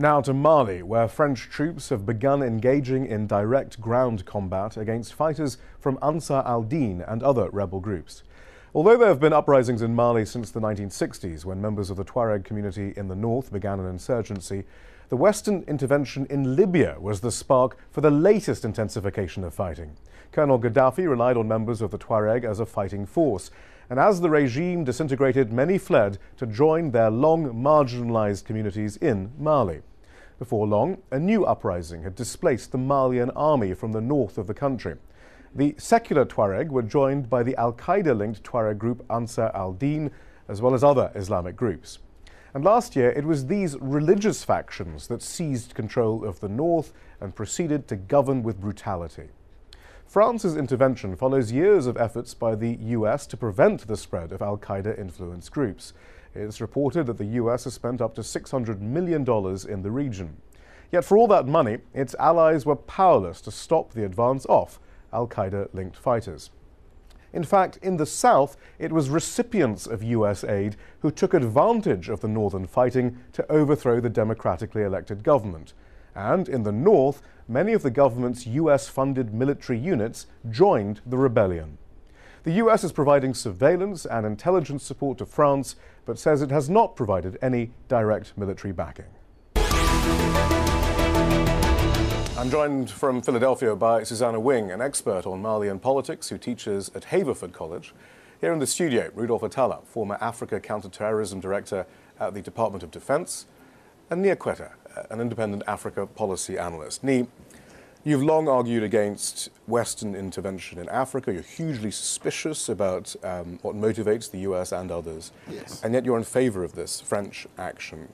Now to Mali, where French troops have begun engaging in direct ground combat against fighters from Ansar al-Din and other rebel groups. Although there have been uprisings in Mali since the 1960s, when members of the Tuareg community in the north began an insurgency, the Western intervention in Libya was the spark for the latest intensification of fighting. Colonel Gaddafi relied on members of the Tuareg as a fighting force, and as the regime disintegrated, many fled to join their long marginalized communities in Mali. Before long, a new uprising had displaced the Malian army from the north of the country. The secular Tuareg were joined by the Al-Qaeda-linked Tuareg group Ansar al-Din, as well as other Islamic groups. And last year, it was these religious factions that seized control of the north and proceeded to govern with brutality. France's intervention follows years of efforts by the US to prevent the spread of Al-Qaeda-influenced groups. It's reported that the US has spent up to $600 million in the region. Yet for all that money, its allies were powerless to stop the advance of Al-Qaeda-linked fighters. In fact, in the south, it was recipients of US aid who took advantage of the northern fighting to overthrow the democratically elected government. And in the north, many of the government's US-funded military units joined the rebellion. The US is providing surveillance and intelligence support to France, but says it has not provided any direct military backing. I'm joined from Philadelphia by Susanna Wing, an expert on Malian politics who teaches at Haverford College. Here in the studio, Rudolph Atallah, former Africa Counterterrorism Director at the Department of Defense, and Nia Quetta, an independent Africa policy analyst. Nia, you've long argued against Western intervention in Africa. You're hugely suspicious about what motivates the US and others. Yes. And yet you're in favor of this French action.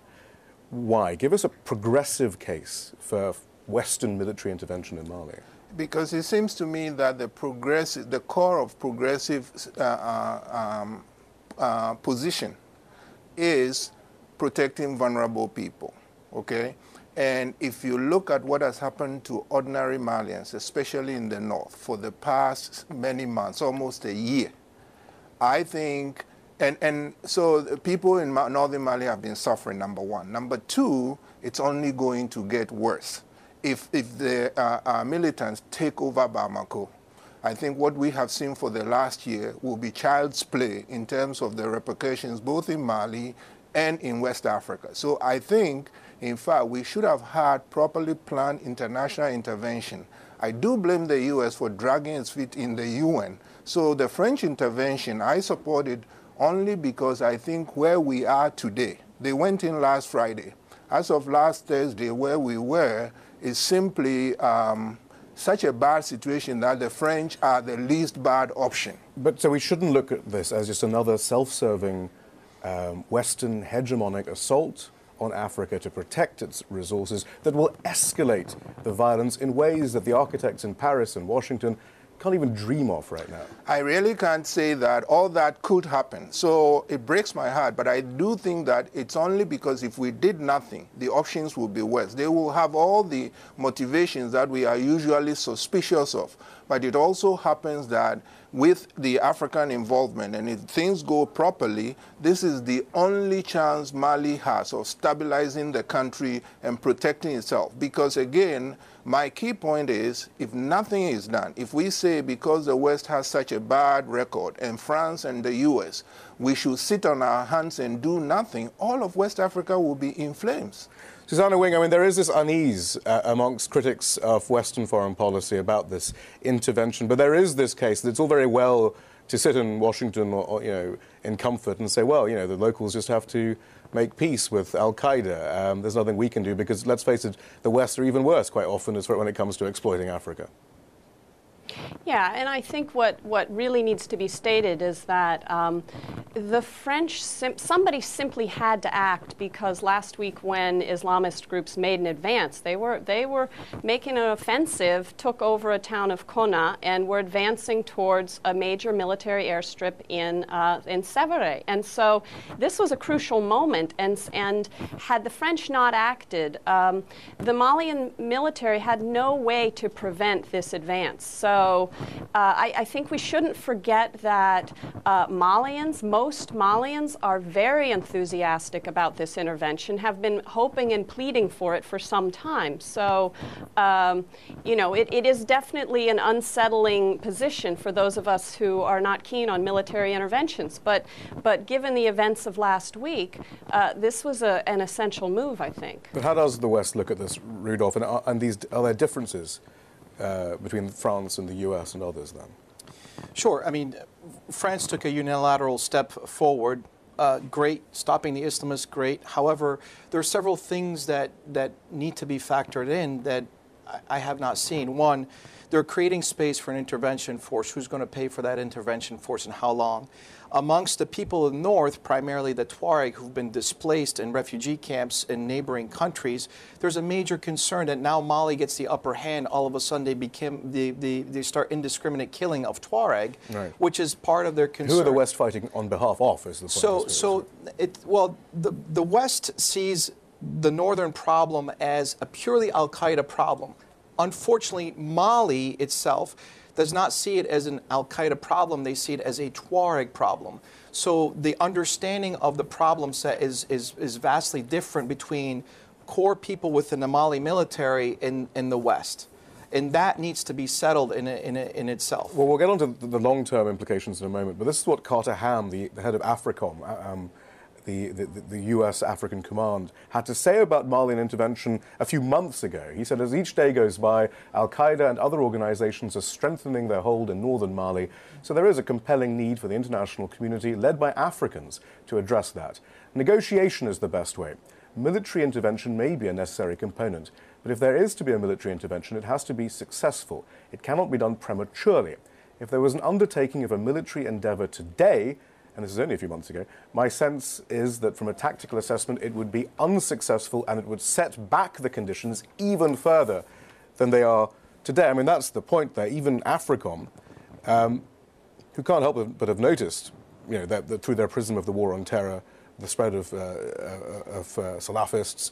Why? Give us a progressive case for Western military intervention in Mali. Because it seems to me that the core of progressive position is protecting vulnerable people, okay? And if you look at what has happened to ordinary Malians, especially in the north, for the past many months, almost a year, I think, and so the people in northern Mali have been suffering, number one. Number two, it's only going to get worse. If the militants take over Bamako, I think what we have seen for the last year will be child's play in terms of the repercussions both in Mali and in West Africa. So I think, in fact, we should have had properly planned international intervention. I do blame the US for dragging its feet in the UN. So the French intervention, I supported only because I think where we are today, they went in last Friday. As of last Thursday, where we were, is simply such a bad situation that the French are the least bad option. But so we shouldn't look at this as just another self-serving Western hegemonic assault on Africa to protect its resources that will escalate the violence in ways that the architects in Paris and Washington can't even dream of right now. I really can't say that all that could happen. So it breaks my heart, but I do think that it's only because if we did nothing, the options will be worse. They will have all the motivations that we are usually suspicious of. But it also happens that with the African involvement, and if things go properly, this is the only chance Mali has of stabilizing the country and protecting itself. Because again, my key point is, if nothing is done, if we say because the West has such a bad record, and France and the US, we should sit on our hands and do nothing, all of West Africa will be in flames. Susanna Wing, I mean, there is this unease amongst critics of Western foreign policy about this intervention, but there is this case that it's all very well to sit in Washington or in comfort and say, well, the locals just have to make peace with Al-Qaeda. There's nothing we can do because, let's face it, the West are even worse quite often when it comes to exploiting Africa. Yeah, and I think what really needs to be stated is that the French, somebody simply had to act, because last week when Islamist groups made an advance, they were making an offensive, took over a town of Konna, and were advancing towards a major military airstrip in Sévaré. And so this was a crucial moment, and had the French not acted, the Malian military had no way to prevent this advance. So So I think we shouldn't forget that most Malians are very enthusiastic about this intervention, have been hoping and pleading for it for some time. So, you know, it is definitely an unsettling position for those of us who are not keen on military interventions. But given the events of last week, this was an essential move, I think. But how does the West look at this, Rudolph? And are there differences between France and the US and others then? Sure. I mean, France took a unilateral step forward. Great. Stopping the Islamists, great. However, there are several things that need to be factored in that I have not seen. One, they're creating space for an intervention force. Who's going to pay for that intervention force and how long? Amongst the people in the north, primarily the Tuareg, who've been displaced in refugee camps in neighboring countries, there's a major concern that now Mali gets the upper hand. All of a sudden, they start indiscriminate killing of Tuareg, right, which is part of their concern. Who are the West fighting on behalf of? Is the point? The West sees the northern problem as a purely Al-Qaeda problem. Unfortunately, Mali itself does not see it as an Al-Qaeda problem. They see it as a Tuareg problem. So the understanding of the problem set is vastly different between core people within the Mali military in the West. And that needs to be settled in itself. Well, we'll get on to the long-term implications in a moment, but this is what Carter Ham, the head of AFRICOM, the U.S. African Command, had to say about Malian intervention a few months ago. He said, as each day goes by, Al-Qaeda and other organizations are strengthening their hold in northern Mali, so there is a compelling need for the international community, led by Africans, to address that. Negotiation is the best way. Military intervention may be a necessary component, but if there is to be a military intervention, it has to be successful. It cannot be done prematurely. If there was an undertaking of a military endeavor today, and this is only a few months ago, my sense is that from a tactical assessment, it would be unsuccessful and it would set back the conditions even further than they are today. I mean, that's the point there. Even AFRICOM, who can't help but have noticed, you know, that through their prism of the war on terror, the spread of Salafists,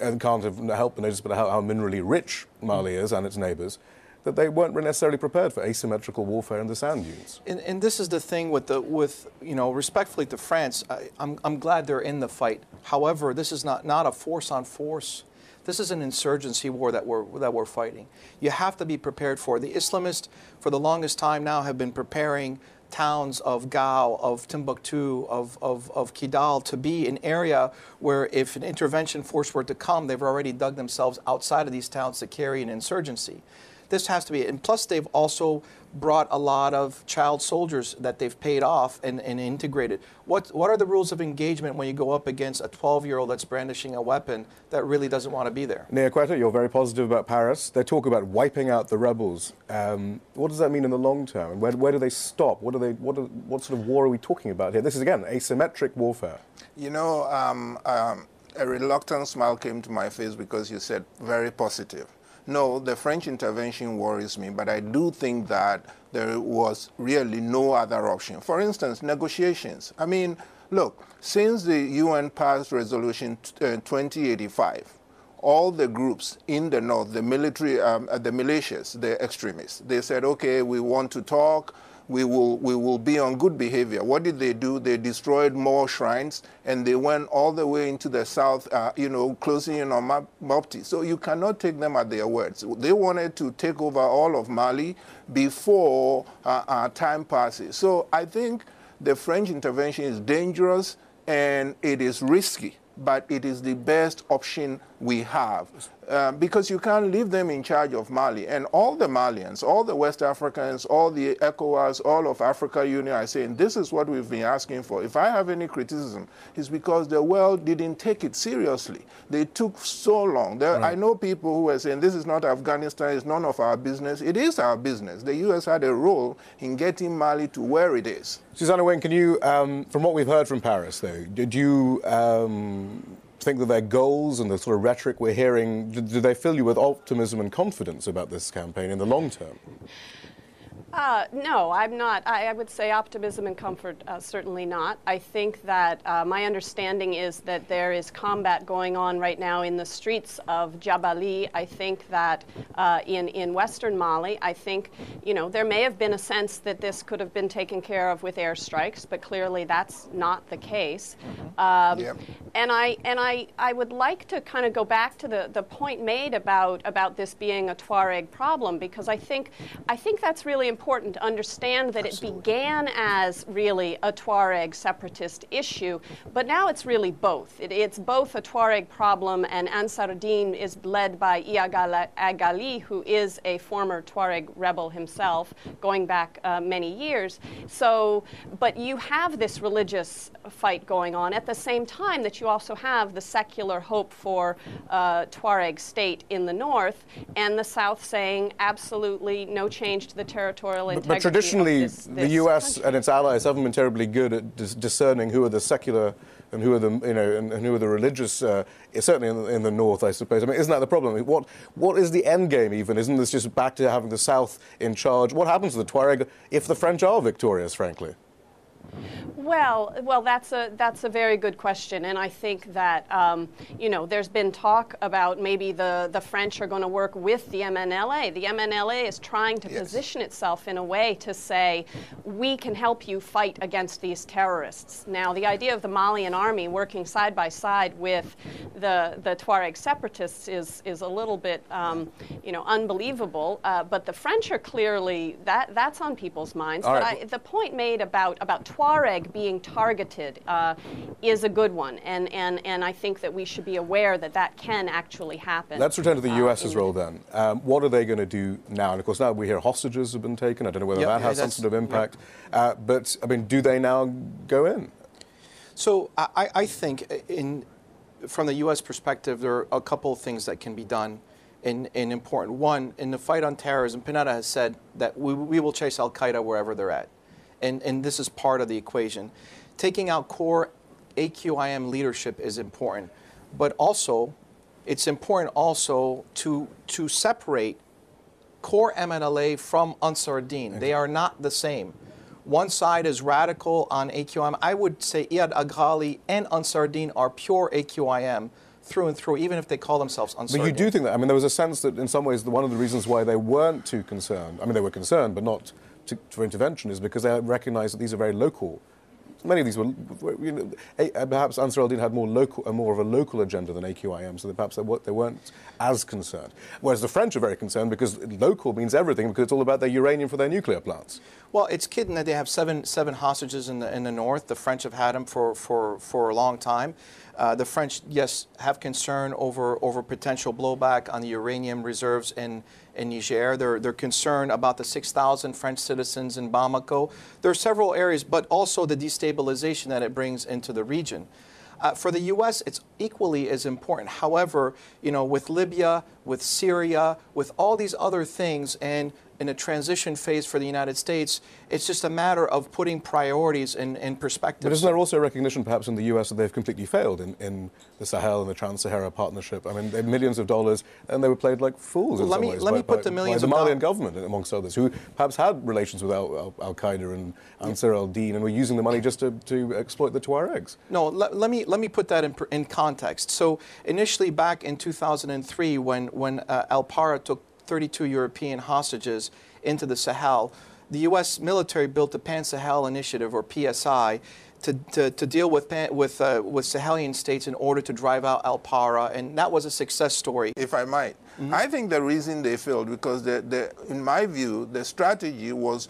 and can't have helped but notice how minerally rich Mali is and its neighbors, that they weren't necessarily prepared for asymmetrical warfare in the sand dunes. And this is the thing with you know, respectfully to France, I'm glad they're in the fight. However, this is not a force on force. This is an insurgency war that we're fighting. You have to be prepared for it. The Islamists, for the longest time now, have been preparing towns of Gao, of Timbuktu, of Kidal to be an area where if an intervention force were to come, they've already dug themselves outside of these towns to carry an insurgency. This has to be, and plus they've also brought a lot of child soldiers that they've paid off and integrated. What are the rules of engagement when you go up against a 12-year-old that's brandishing a weapon that really doesn't want to be there? Neaqueta, you're very positive about Paris. They talk about wiping out the rebels. What does that mean in the long term? Where do they stop? What sort of war are we talking about here? This is, again, asymmetric warfare. You know, a reluctant smile came to my face because you said very positive. No, the French intervention worries me, but I do think that there was really no other option. For instance, negotiations. I mean, look, since the UN passed Resolution 2085, all the groups in the north, the military, the militias, the extremists, they said, okay, we want to talk. We will be on good behavior. What did they do? They destroyed more shrines, and they went all the way into the south, you know, closing in on Mopti. So you cannot take them at their words. They wanted to take over all of Mali before time passes. So I think the French intervention is dangerous and it is risky, but it is the best option we have. Because you can't leave them in charge of Mali. And all the Malians, all the West Africans, all the ECOWAS, all of Africa Union are saying, this is what we've been asking for. If I have any criticism, it's because the world didn't take it seriously. They took so long. Right. I know people who are saying, this is not Afghanistan, it's none of our business. It is our business. The U.S. had a role in getting Mali to where it is. Susanna Wing, can you, from what we've heard from Paris, though, did you think that their goals and the sort of rhetoric we're hearing, do they fill you with optimism and confidence about this campaign in the long term? No, I'm not. I would say optimism and comfort, certainly not. I think that my understanding is that there is combat going on right now in the streets of Jabali. I think that in western Mali, I think, there may have been a sense that this could have been taken care of with airstrikes, but clearly that's not the case. Yep. And I would like to kind of go back to the point made about this being a Tuareg problem, because I think that's really important to understand that Absolutely. it began as really a Tuareg separatist issue, but now it's really both. It's both a Tuareg problem, and Ansar Dine is led by Iagal Agali, who is a former Tuareg rebel himself, going back many years. So, but you have this religious fight going on at the same time that you also have the secular hope for Tuareg state in the north, and the south saying absolutely no change to the territorial integrity. But traditionally, of the U.S. country. and its allies haven't been terribly good at discerning who are the secular and who are the and who are the religious. Certainly in the north, I suppose. I mean, isn't that the problem? What is the end game? Even isn't this just back to having the south in charge? What happens to the Tuareg if the French are victorious? Frankly. Well, that's a very good question, and I think that there's been talk about maybe the French are going to work with the MNLA. The MNLA is trying to position itself in a way to say we can help you fight against these terrorists. Now, the idea of the Malian army working side by side with the Tuareg separatists is a little bit unbelievable. But the French are clearly that's on people's minds. All but right. the point made about Tuareg being targeted is a good one, and I think that we should be aware that that can actually happen. Let's return to the U.S.'s role then. What are they going to do now? And of course, now we hear hostages have been taken. I don't know whether that has some sort of impact. But I mean, do they now go in? So I think from the U.S. perspective, there are a couple of things that can be done in important. One, in the fight on terrorism, Panetta has said that we will chase al-Qaeda wherever they're at. And this is part of the equation. Taking out core AQIM leadership is important. But also, it's important also to separate core MNLA from Ansar Dine. They are not the same. One side is radical on AQIM. I would say Iyad Aghali and Ansar Dine are pure AQIM through and through, even if they call themselves Ansar But you Dine. do think that? I mean, there was a sense that in some ways one of the reasons why they weren't too concerned, I mean, they were concerned, but not for intervention, is because they recognized that these are very local. Many of these were, perhaps Ansar al-Din had more of a local agenda than AQIM, so that perhaps they weren't as concerned. Whereas the French are very concerned because local means everything, because it's all about their uranium for their nuclear plants. Well, it's kidding that they have seven hostages in the north. The French have had them for a long time. The French, yes, have concern over potential blowback on the uranium reserves in Niger. They're concerned about the 6,000 French citizens in Bamako. There are several areas, but also the destabilization that it brings into the region. For the U.S., it's equally as important. However, with Libya, with Syria, with all these other things, and in a transition phase for the United States, it's just a matter of putting priorities in perspective. But isn't there also a recognition, perhaps, in the U.S. that they've completely failed in the Sahel and the Trans-Sahara Partnership? I mean, they had millions of dollars, and they were played like fools in some ways by the Malian government, amongst others, who perhaps had relations with Al-Qaeda and Ansar al-Din, and were using the money just to exploit the Tuaregs. No, let me put that in context. So initially, back in 2003, when Al-Para took 32 European hostages into the Sahel, the U.S. military built the Pan-Sahel Initiative, or PSI, to deal with Sahelian states in order to drive out Al-Para, and that was a success story. If I might, I think the reason they failed, because in my view, the strategy was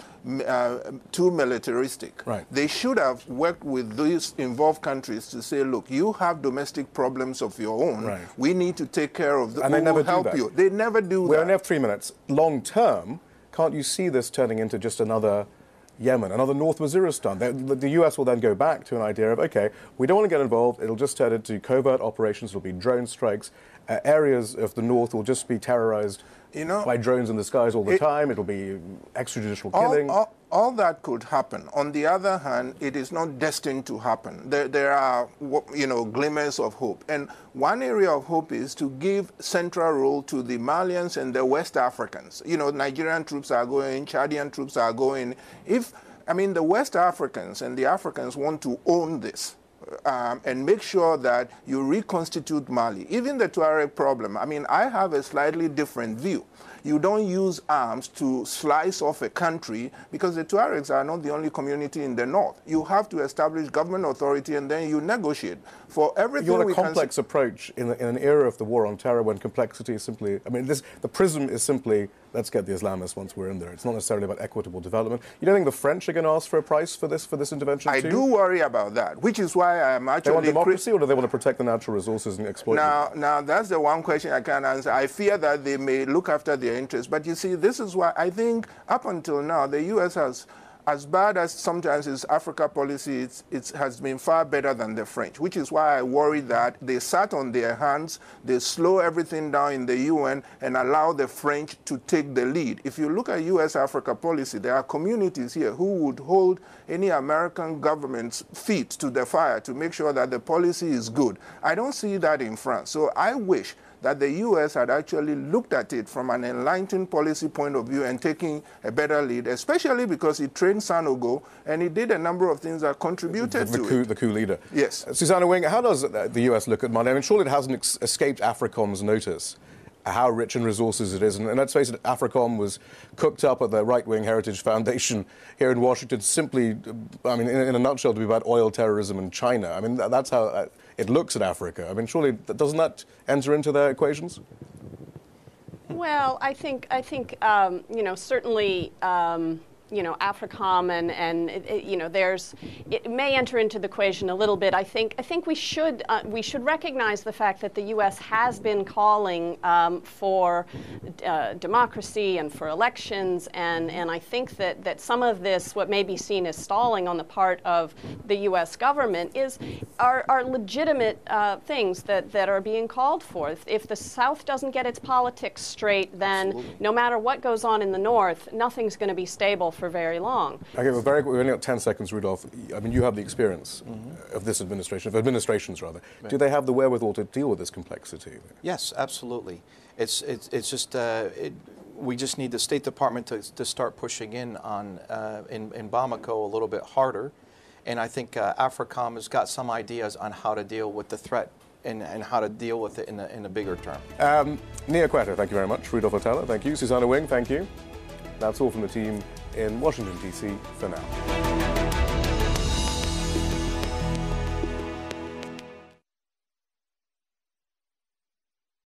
too militaristic. Right. They should have worked with these involved countries to say, look, you have domestic problems of your own. Right. We need to take care of them. And they never help do that. you. They never do that. We only have 3 minutes. Long term, can't you see this turning into just another Yemen, another North Waziristan? The US will then go back to an idea of, okay, we don't want to get involved. It'll just turn into covert operations. It'll be drone strikes. Areas of the north will just be terrorized You know, by drones in the skies all the time. It'll be extrajudicial killing. All that could happen. On the other hand, it is not destined to happen. There are, you know, glimmers of hope. And one area of hope is to give central role to the Malians and the West Africans. You know, Nigerian troops are going, Chadian troops are going. I mean, the West Africans and the Africans want to own this. And make sure that you reconstitute Mali. Even the Tuareg problem, I mean, I have a slightly different view. You don't use arms to slice off a country because the Tuaregs are not the only community in the north. You have to establish government authority and then you negotiate. For everything you want a complex approach in an era of the war on terror when complexity is simply, I mean, the prism is simply, let's get the Islamists once we're in there. It's not necessarily about equitable development. You don't think the French are going to ask for a price for this intervention I too? do worry about that, which is why I am actually... They want democracy or do they want to protect the natural resources and exploit them? Now, that's the one question I can't answer. I fear that they may look after their interests. But you see, this is why I think up until now, the U.S. has, as bad as sometimes its Africa policy, it has been far better than the French, which is why I worry that they sat on their hands, they slow everything down in the UN and allow the French to take the lead. If you look at U.S. Africa policy, there are communities here who would hold any American government's feet to the fire to make sure that the policy is good. I don't see that in France. So I wish that the U.S. had actually looked at it from an enlightened policy point of view and taking a better lead, especially because it trained Sanogo and it did a number of things that contributed to it. The coup leader. Yes. Susanna Wing, how does the U.S. look at Mali? I mean, surely it hasn't escaped AFRICOM's notice how rich in resources it is. And let's face it, AFRICOM was cooked up at the Right-Wing Heritage Foundation here in Washington simply, I mean, in a nutshell, to be about oil terrorism in China. I mean, that's how it looks at Africa. I mean, surely, doesn't that enter into their equations? Well, I think you know, certainly, you know, AFRICOM and you know, it may enter into the equation a little bit. I think we should recognize the fact that the U.S. has been calling for democracy and for elections, and I think that some of this, what may be seen as stalling on the part of the U.S. government, are legitimate things that are being called for. If the South doesn't get its politics straight, then absolutely, no matter what goes on in the North, nothing's going to be stable for very long. Okay, well, we've only got 10 seconds, Rudolph. I mean, you have the experience of this administration, of administrations rather. Right. Do they have the wherewithal to deal with this complexity? Yes, absolutely. It's just we just need the State Department to start pushing in on in Bamako a little bit harder, and I think AFRICOM has got some ideas on how to deal with the threat and how to deal with it in a bigger term. Nia Quetta, thank you very much. Rudolph Atallah, thank you. Susanna Wing, thank you. That's all from the team in Washington, D.C. for now.